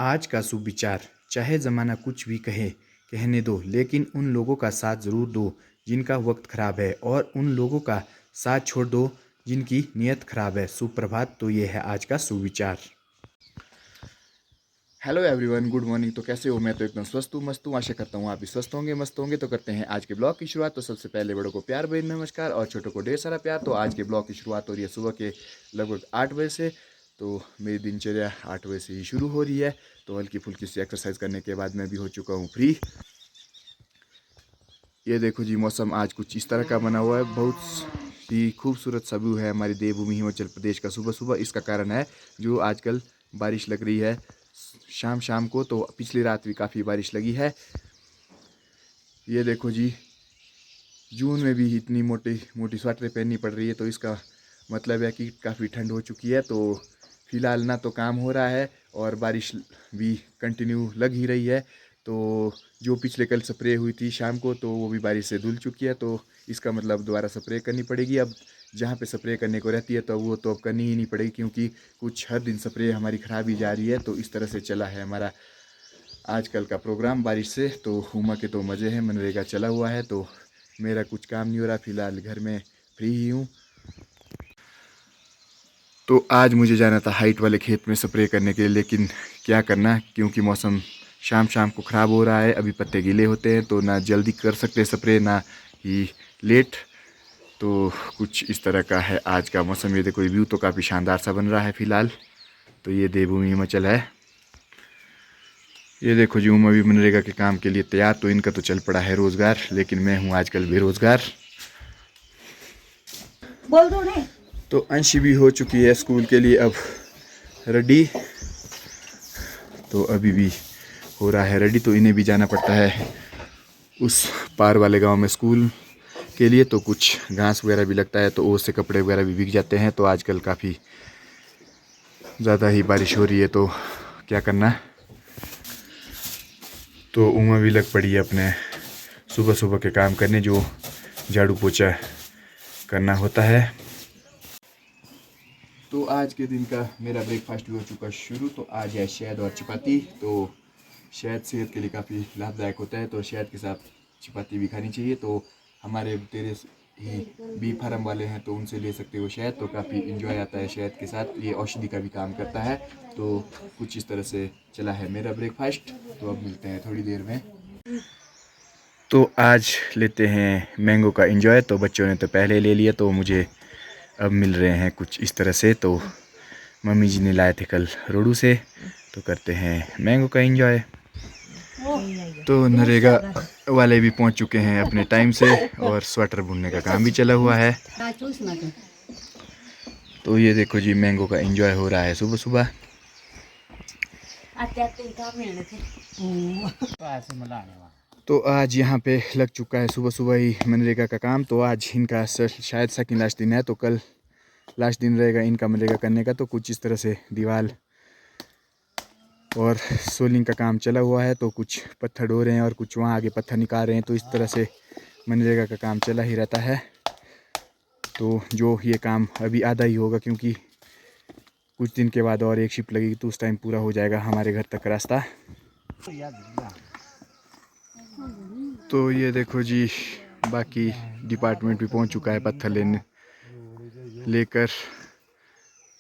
आज का शुभ विचार। चाहे ज़माना कुछ भी कहे, कहने दो, लेकिन उन लोगों का साथ ज़रूर दो जिनका वक्त ख़राब है, और उन लोगों का साथ छोड़ दो जिनकी नीयत ख़राब है। सुप्रभात। तो ये है आज का शुभ विचार। Hello everyone, good morning. तो कैसे हो? मैं तो एकदम स्वस्थ हूँ, मस्त हूँ। आशा करता हूँ आप भी स्वस्थ होंगे, मस्त होंगे। तो करते हैं आज के ब्लॉग की शुरुआत। तो सबसे पहले बड़ों को प्यार भरी नमस्कार और छोटों को ढेर सारा प्यार। तो आज के ब्लॉग की शुरुआत हो रही है सुबह के लगभग 8 बजे से। तो मेरी दिनचर्या 8 बजे से ही शुरू हो रही है। तो हल्की फुल्की सी एक्सरसाइज करने के बाद मैं भी हो चुका हूँ फ्री। ये देखो जी, मौसम आज कुछ इस तरह का बना हुआ है। बहुत ही खूबसूरत सा व्यू है हमारी देवभूमि हिमाचल प्रदेश का सुबह सुबह। इसका कारण है जो आजकल बारिश लग रही है शाम शाम को। तो पिछली रात भी काफ़ी बारिश लगी है। ये देखो जी, जून में भी इतनी मोटी मोटी स्वेटर पहननी पड़ रही है। तो इसका मतलब है कि काफ़ी ठंड हो चुकी है। तो फिलहाल ना तो काम हो रहा है और बारिश भी कंटिन्यू लग ही रही है। तो जो पिछले कल स्प्रे हुई थी शाम को, तो वो भी बारिश से धुल चुकी है। तो इसका मतलब दोबारा स्प्रे करनी पड़ेगी। अब जहाँ पे स्प्रे करने को रहती है तो वो तो अब करनी ही नहीं पड़ेगी, क्योंकि कुछ हर दिन स्प्रे हमारी ख़राब ही जा रही है। तो इस तरह से चला है हमारा आजकल का प्रोग्राम बारिश से। तो हुमा के तो मज़े हैं, मनरेगा चला हुआ है। तो मेरा कुछ काम नहीं हो रहा, फ़िलहाल घर में फ्री ही हूँ। तो आज मुझे जाना था हाइट वाले खेत में स्प्रे करने के लिए, लेकिन क्या करना, क्योंकि मौसम शाम शाम को ख़राब हो रहा है। अभी पत्ते गीले होते हैं तो ना जल्दी कर सकते स्प्रे, ना ही लेट। तो कुछ इस तरह का है आज का मौसम। ये देखो, व्यू तो काफ़ी शानदार सा बन रहा है फ़िलहाल। तो ये देवभूमि हिमाचल है। ये देखो जी, उमा भी मनरेगा के काम के लिए तैयार। तो इनका तो चल पड़ा है रोज़गार, लेकिन मैं हूँ आजकल बेरोज़गार। बोल दो ने। तो अंशी भी हो चुकी है स्कूल के लिए अब रेडी। तो अभी भी हो रहा है रेडी। तो इन्हें भी जाना पड़ता है उस पार वाले गांव में स्कूल के लिए। तो कुछ घास वगैरह भी लगता है, तो ओस से कपड़े वगैरह भी भीग जाते हैं। तो आजकल काफ़ी ज़्यादा ही बारिश हो रही है, तो क्या करना। तो उमा भी लग पड़ी है अपने सुबह सुबह के काम करने, जो झाड़ू पोछा करना होता है। तो आज के दिन का मेरा ब्रेकफास्ट भी हो चुका शुरू। तो आज है शहद और चपाती। तो शहद सेहत के लिए काफ़ी लाभदायक होता है, तो शहद के साथ चपाती भी खानी चाहिए। तो हमारे तेरे ही बी फार्म वाले हैं, तो उनसे ले सकते हो शहद। तो काफ़ी इन्जॉय आता है शहद के साथ, ये औषधि का भी काम करता है। तो कुछ इस तरह से चला है मेरा ब्रेकफास्ट। तो अब मिलते हैं थोड़ी देर में। तो आज लेते हैं मैंगो का एंजॉय। तो बच्चों ने तो पहले ले लिया, तो मुझे अब मिल रहे हैं कुछ इस तरह से। तो मम्मी जी ने लाए थे कल रोडू से। तो करते हैं मैंगो का एंजॉय। तो नरेगा वाले भी पहुंच चुके हैं अपने टाइम से, और स्वेटर बुनने का काम भी चला हुआ है। तो ये देखो जी, मैंगो का एंजॉय हो रहा है सुबह सुबह। तो आज यहाँ पे लग चुका है सुबह सुबह ही मनरेगा का काम। तो आज इनका शायद सेकंड लास्ट दिन है, तो कल लास्ट दिन रहेगा इनका मनरेगा करने का। तो कुछ इस तरह से दीवार और सोलिंग का काम चला हुआ है। तो कुछ पत्थर ढो रहे हैं और कुछ वहाँ आगे पत्थर निकाल रहे हैं। तो इस तरह से मनरेगा का काम चला ही रहता है। तो जो ये काम अभी आधा ही होगा, क्योंकि कुछ दिन के बाद और एक शिफ्ट लगेगी, तो उस टाइम पूरा हो जाएगा हमारे घर तक रास्ता। तो ये देखो जी, बाकी डिपार्टमेंट भी पहुंच चुका है पत्थर लेकर।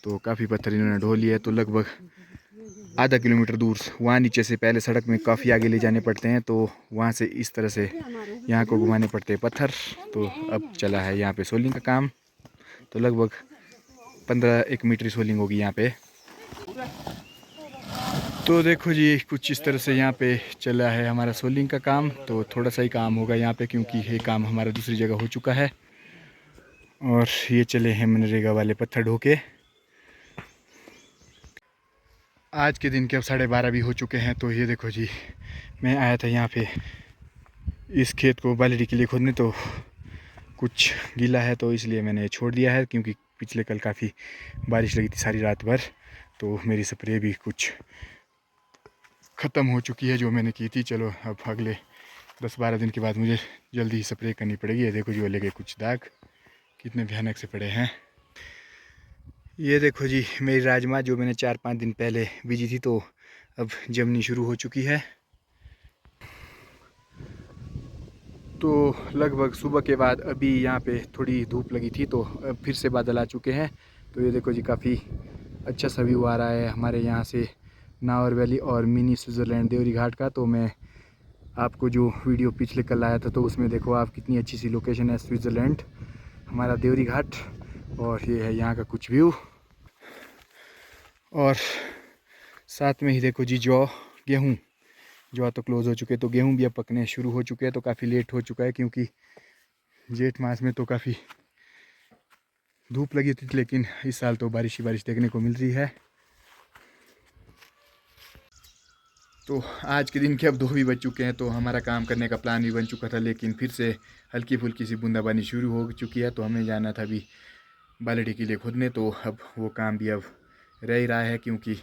तो काफ़ी पत्थर इन्होंने ढो लिया है। तो लगभग आधा किलोमीटर दूर वहाँ नीचे से पहले सड़क में काफ़ी आगे ले जाने पड़ते हैं। तो वहाँ से इस तरह से यहाँ को घुमाने पड़ते हैं पत्थर। तो अब चला है यहाँ पे सोलिंग का काम। तो लगभग 15-1 मीटर सोलिंग होगी यहाँ पे। तो देखो जी, कुछ इस तरह से यहाँ पे चला है हमारा सोलिंग का काम। तो थोड़ा सा ही काम होगा यहाँ पे, क्योंकि ये काम हमारा दूसरी जगह हो चुका है। और ये चले हैं मनरेगा वाले पत्थर ढो के। आज के दिन के अब 12:30 भी हो चुके हैं। तो ये देखो जी, मैं आया था यहाँ पे इस खेत को बालड़ी के लिए खोदने। तो कुछ गीला है, तो इसलिए मैंने छोड़ दिया है, क्योंकि पिछले कल काफ़ी बारिश लगी थी सारी रात भर। तो मेरी स्प्रे भी कुछ ख़त्म हो चुकी है जो मैंने की थी। चलो, अब अगले 10-12 दिन के बाद मुझे जल्दी ही स्प्रे करनी पड़ेगी। ये देखो जी, ओले के कुछ दाग कितने भयानक से पड़े हैं। ये देखो जी, मेरी राजमा जो मैंने 4-5 दिन पहले बीजी थी, तो अब जमनी शुरू हो चुकी है। तो लगभग सुबह के बाद अभी यहाँ पे थोड़ी धूप लगी थी, तो अब फिर से बादल आ चुके हैं। तो ये देखो जी, काफ़ी अच्छा सा व्यू आ रहा है हमारे यहाँ से नावर वैली और मिनी स्विट्ज़रलैंड देवरी घाट का। तो मैं आपको जो वीडियो पिछले कल आया था, तो उसमें देखो आप कितनी अच्छी सी लोकेशन है स्विट्ज़रलैंड, हमारा देवरी घाट। और ये है यहाँ का कुछ व्यू। और साथ में ही देखो जी गेहूँ जो तो क्लोज़ हो चुके, तो गेहूँ भी अब पकने शुरू हो चुके हैं। तो काफ़ी लेट हो चुका है, क्योंकि जेठ मास में तो काफ़ी धूप लगी थी, लेकिन इस साल तो बारिश ही बारिश देखने को मिल रही है। तो आज के दिन के अब 2 भी बज चुके हैं, तो हमारा काम करने का प्लान भी बन चुका था, लेकिन फिर से हल्की फुल्की सी बूंदाबांदी शुरू हो चुकी है। तो हमें जाना था अभी बाल्टी के लिए खुदने, तो अब वो काम भी अब रह ही रहा है, क्योंकि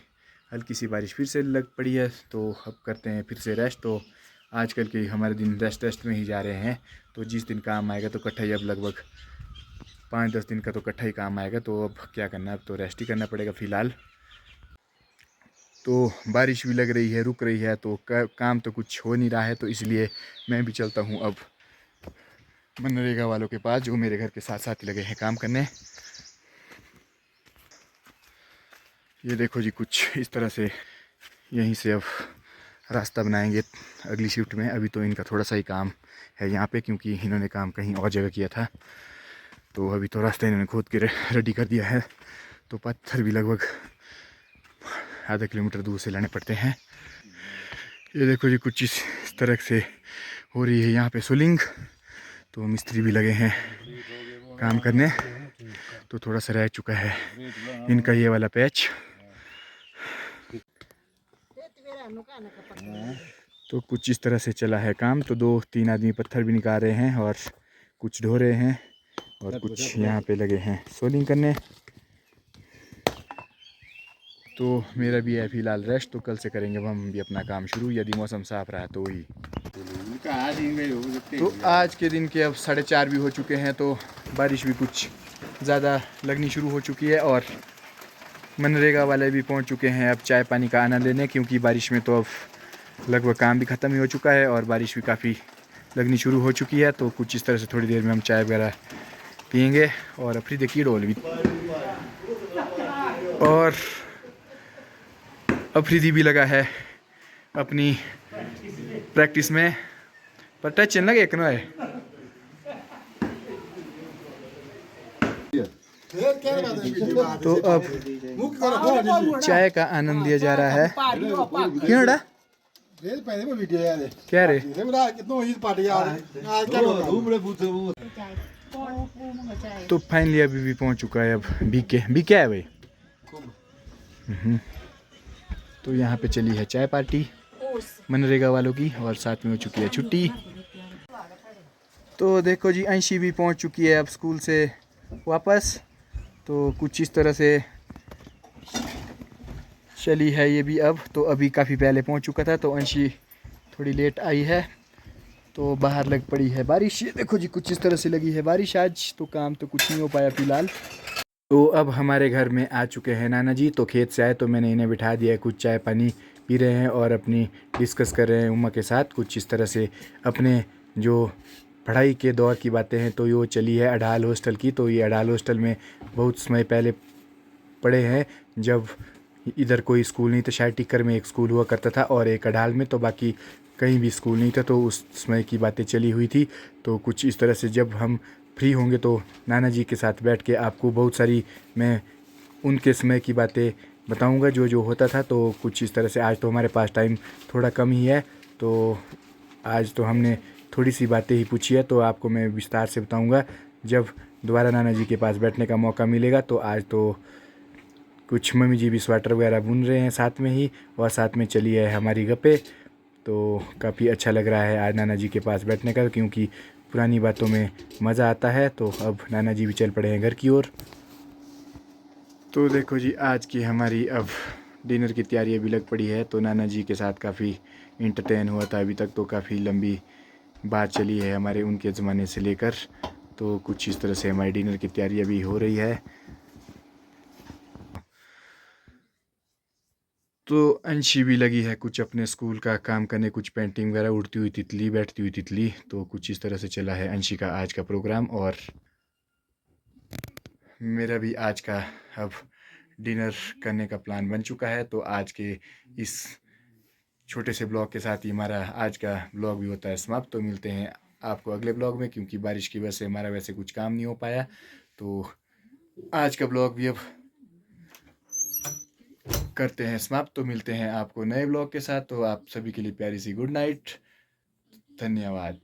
हल्की सी बारिश फिर से लग पड़ी है। तो अब करते हैं फिर से रेस्ट। तो आजकल के हमारे दिन रेस्ट में ही जा रहे हैं। तो जिस दिन काम आएगा तो इकट्ठा ही, अब लगभग 5-10 दिन का तो इकट्ठा ही काम आएगा। तो अब क्या करना, अब तो रेस्ट ही करना पड़ेगा फ़िलहाल। तो बारिश भी लग रही है, रुक रही है, तो काम तो कुछ हो नहीं रहा है। तो इसलिए मैं भी चलता हूँ अब मनरेगा वालों के पास, जो मेरे घर के साथ साथ ही लगे हैं काम करने। ये देखो जी, कुछ इस तरह से यहीं से अब रास्ता बनाएंगे अगली शिफ्ट में। अभी तो इनका थोड़ा सा ही काम है यहाँ पे, क्योंकि इन्होंने काम कहीं और जगह किया था। तो अभी तो रास्ता इन्होंने खोद के रेडी कर दिया है। तो पत्थर भी लगभग आधा किलोमीटर दूर से लाने पड़ते हैं। ये देखो जी, कुछ इस तरह से हो रही है यहाँ पे सोलिंग। तो मिस्त्री भी लगे हैं काम करने। तो थोड़ा सा रह चुका है इनका ये वाला पैच। तो कुछ इस तरह से चला है काम। तो 2-3 आदमी पत्थर भी निकाल रहे हैं और कुछ ढो रहे हैं, और कुछ यहाँ पे लगे हैं सोलिंग करने। तो मेरा भी है फ़िलहाल रेस्ट। तो कल से करेंगे हम भी अपना काम शुरू, यदि मौसम साफ़ रहा तो ही। तो आज के दिन के अब 4:30 भी हो चुके हैं। तो बारिश भी कुछ ज़्यादा लगनी शुरू हो चुकी है, और मनरेगा वाले भी पहुंच चुके हैं अब चाय पानी का आनंद लेने, क्योंकि बारिश में तो अब लगभग काम भी ख़त्म ही हो चुका है और बारिश भी काफ़ी लगनी शुरू हो चुकी है। तो कुछ इस तरह से थोड़ी देर में हम चाय वगैरह पियेंगे। और अफरीदी की डोल भी, और अफरीदी भी लगा है अपनी प्रैक्टिस में, पर टच लगे एक ना है। तो अब चाय का आनंद लिया जा रहा है। क्यों डा? क्या रे? तो फाइनली अभी भी पहुंच चुका है अब बीके है भाई। तो यहाँ पे चली है चाय पार्टी मनरेगा वालों की, और साथ में हो चुकी है छुट्टी। तो देखो जी, अंशी भी पहुंच चुकी है अब स्कूल से वापस। तो कुछ इस तरह से चली है ये भी अब। तो अभी काफ़ी पहले पहुंच चुका था, तो अंशी थोड़ी लेट आई है। तो बाहर लग पड़ी है बारिश। ये देखो जी, कुछ इस तरह से लगी है बारिश आज। तो काम तो कुछ नहीं हो पाया फ़िलहाल। तो अब हमारे घर में आ चुके हैं नाना जी। तो खेत से आए तो मैंने इन्हें बिठा दिया, कुछ चाय पानी पी रहे हैं और अपनी डिस्कस कर रहे हैं उम्मा के साथ कुछ इस तरह से अपने जो पढ़ाई के दौर की बातें हैं। तो ये चली है अडाल हॉस्टल की। तो ये अडाल हॉस्टल में बहुत समय पहले पढ़े हैं, जब इधर कोई स्कूल नहीं था। शायद टिक्कर में एक स्कूल हुआ करता था और एक अडाल में, तो बाकी कहीं भी स्कूल नहीं था। तो उस समय की बातें चली हुई थी। तो कुछ इस तरह से जब हम फ्री होंगे तो नाना जी के साथ बैठ के आपको बहुत सारी मैं उनके समय की बातें बताऊंगा, जो जो होता था। तो कुछ इस तरह से आज तो हमारे पास टाइम थोड़ा कम ही है, तो आज तो हमने थोड़ी सी बातें ही पूछी है। तो आपको मैं विस्तार से बताऊंगा जब दोबारा नाना जी के पास बैठने का मौका मिलेगा। तो आज तो कुछ मम्मी जी भी स्वेटर वगैरह बुन रहे हैं साथ में ही, और साथ में चली है हमारी गप्पे। तो काफ़ी अच्छा लग रहा है आज नाना जी के पास बैठने का, क्योंकि पुरानी बातों में मज़ा आता है। तो अब नाना जी भी चल पड़े हैं घर की ओर। तो देखो जी, आज की हमारी अब डिनर की तैयारी अभी लग पड़ी है। तो नाना जी के साथ काफ़ी इंटरटेन हुआ था अभी तक। तो काफ़ी लंबी बात चली है हमारे उनके ज़माने से लेकर। तो कुछ इस तरह से हमारी डिनर की तैयारी अभी हो रही है। तो अंशी भी लगी है कुछ अपने स्कूल का काम करने, कुछ पेंटिंग वगैरह, उड़ती हुई तितली, बैठती हुई तितली। तो कुछ इस तरह से चला है अंशी का आज का प्रोग्राम। और मेरा भी आज का अब डिनर करने का प्लान बन चुका है। तो आज के इस छोटे से ब्लॉग के साथ ही हमारा आज का ब्लॉग भी होता है समाप्त। तो मिलते हैं आपको अगले ब्लॉग में, क्योंकि बारिश की वजह से हमारा वैसे कुछ काम नहीं हो पाया। तो आज का ब्लॉग भी अब करते हैं समाप्त। तो मिलते हैं आपको नए ब्लॉग के साथ। तो आप सभी के लिए प्यारी सी गुड नाइट। धन्यवाद।